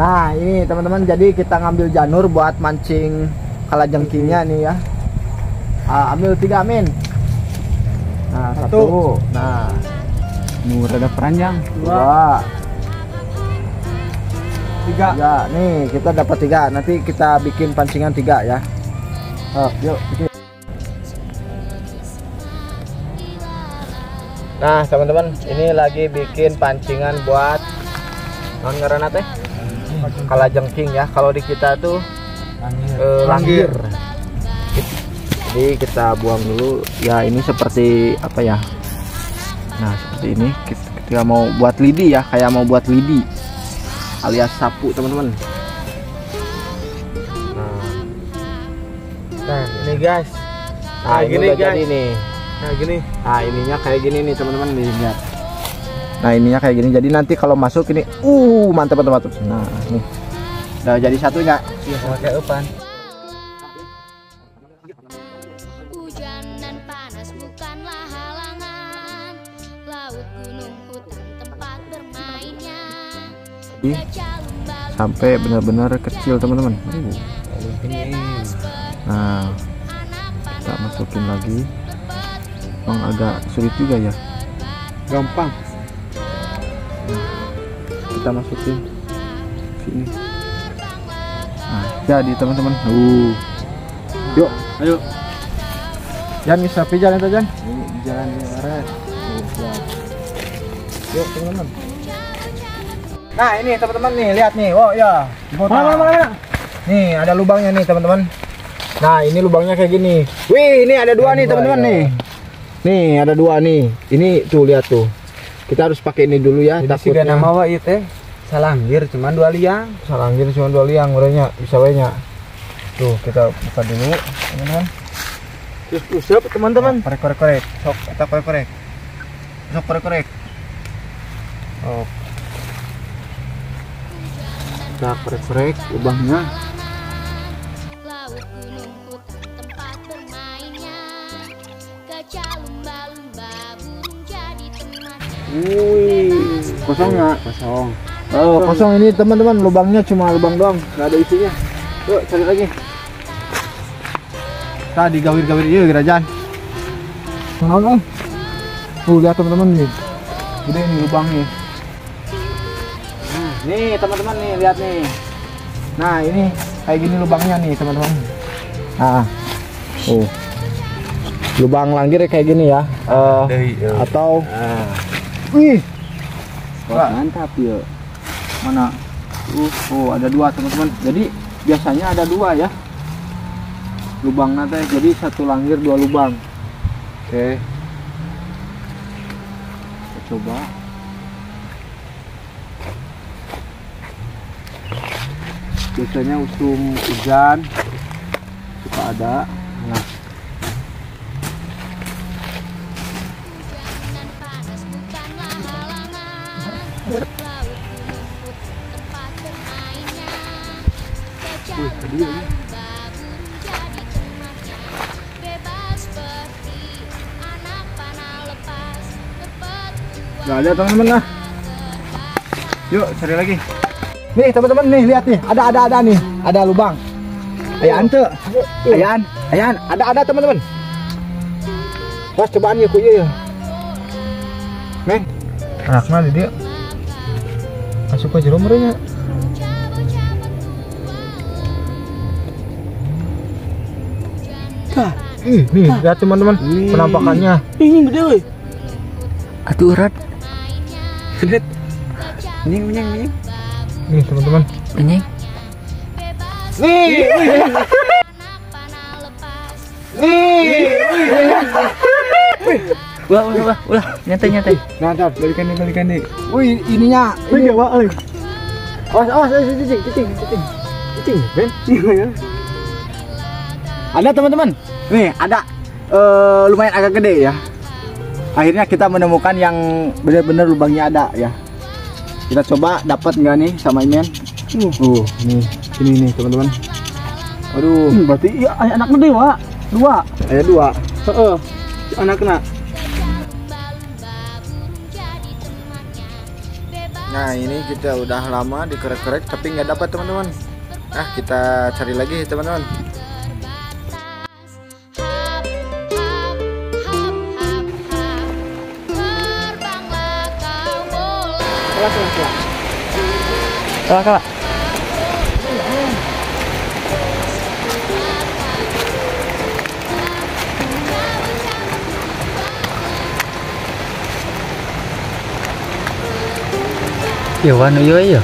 Nah ini teman-teman, jadi kita ngambil janur buat mancing kalajengkingnya nih ya. Ambil 3 Amin. Nah 1. Nah Rada panjang. 2, 3. Nih kita dapat 3. Nanti kita bikin pancingan 3 ya. Yuk bikin. Nah teman-teman, ini lagi bikin pancingan buat non ngaranna teh kalajengking ya. Kalau di kita tuh langgir. Jadi kita buang dulu ya. Ini seperti apa ya? Nah seperti ini. Kita mau buat lidi ya, kayak mau buat lidi alias sapu teman-teman. Nah ini guys. Nah ini gini guys. Jadi nih. Nah gini. Nah ininya kayak gini nih teman-teman, nih lihat. Nah ininya kayak gini. Jadi nanti kalau masuk ini, mantap mantap. Nah nih. Udah jadi satunya. Iya pakai umpan. Hujan dan panas bukanlah halangan. Laut, gunung, hutan tempat bermainnya. Sampai benar-benar kecil teman-teman. Nah kita masukin lagi. Memang agak sulit juga ya. Gampang. Kita masukin sini. Nah jadi teman-teman. Yuk ayo. Jangan sapi jalan itu Jan. Jalan lewat. Yuk teman-teman. Nah ini teman-teman nih, lihat nih. Oh ya. Mana? Nih ada lubangnya nih teman-teman. Nah ini lubangnya kayak gini. Wih ini ada 2 nih teman-teman nih. Nih ada 2 nih. Ini tuh lihat tuh. Kita harus pakai ini dulu ya. Takutnya nama wa ieu teh salanggir cuman 2 liang. Salanggir cuma 2 liang urangnya bisa we nya. Tuh kita buka dulu teman-teman. Terus usap teman-teman. Korek. Sok kita korek. Sok korek. Oh. Kita korek lubangnya. Laut, gunung, hutan tempat bermainnya. Gajah, lumba-lumba, burung jadi teman. Wih, kosong nggak? Kosong. Oh, kosong ini teman-teman, lubangnya cuma lubang doang, nggak ada isinya. Yuk cari lagi. Tadi gawir-gawir yuk Gerajan. Lihat teman-teman nih. Gede nih lubangnya. Nih teman-teman nih, lihat nih. Nah ini kayak gini lubangnya nih teman-teman. Nah, lubang langgir kayak gini ya. Atau, wih, Mantap ya. mana? Ada 2 teman-teman. Jadi biasanya ada 2 ya. Lubang nanti. Jadi 1 langgir 2 lubang. Oke. Kita coba. Biasanya musim hujan suka ada. Nah Hujan dan panas bukanlah halangan. Laut, gunung, hutan tempat bermainnya. Gajah, lumba-lumba, burung jadi temannya. Bebas seperti anak panah lepas. Berpetualang. nggak ada teman-teman lah. Yuk cari lagi. Nih teman-teman nih, lihat nih, ada nih, ada lubang. Ayaan tuh, ayaan, ada teman-teman. Pas cobaan ya kuy ya. Neng, anaknya di dia. Masuk aja rumahnya. Nih, lihat teman-teman, penampakannya. Ini gede weh. Atuh urat. Lihat. Nyeng. Nih teman-teman. Nyeng. Nih. Ulah, nyantai. Nah, balikan nih. Wih, ininya. Ini Jawa, euy. Awas, cicing. Ben. Ada teman-teman. Nih, ada lumayan agak gede ya. Akhirnya kita menemukan yang benar-benar lubangnya ada ya. Kita coba dapat nggak nih sama Imen? Nih, ini nih teman-teman. Aduh, Berarti iya anak gede wa. 2. ada 2. Heeh. Anak kena. Nah ini kita udah lama dikerek-kerek tapi nggak dapat teman-teman. Nah kita cari lagi teman-teman. Kala. Yo anu yo yo.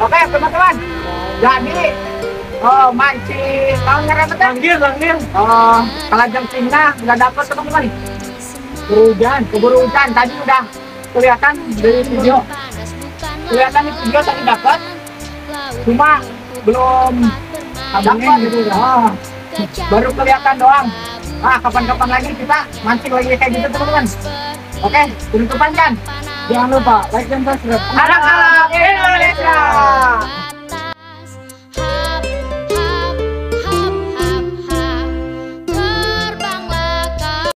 Oke teman-teman, jadi mancing langir apa tuh? Langir. Kalau jam tinggal nggak dapet teman-teman. Keburu hujan. Tadi udah kelihatan dari video. Kelihatan di video tadi dapat, cuma belum dapat gitu. Baru kelihatan doang. Kapan-kapan lagi kita mancing lagi kayak gitu teman-teman. Oke, penutupan kan? Jangan lupa like dan subscribe. Anak-anak Indonesia.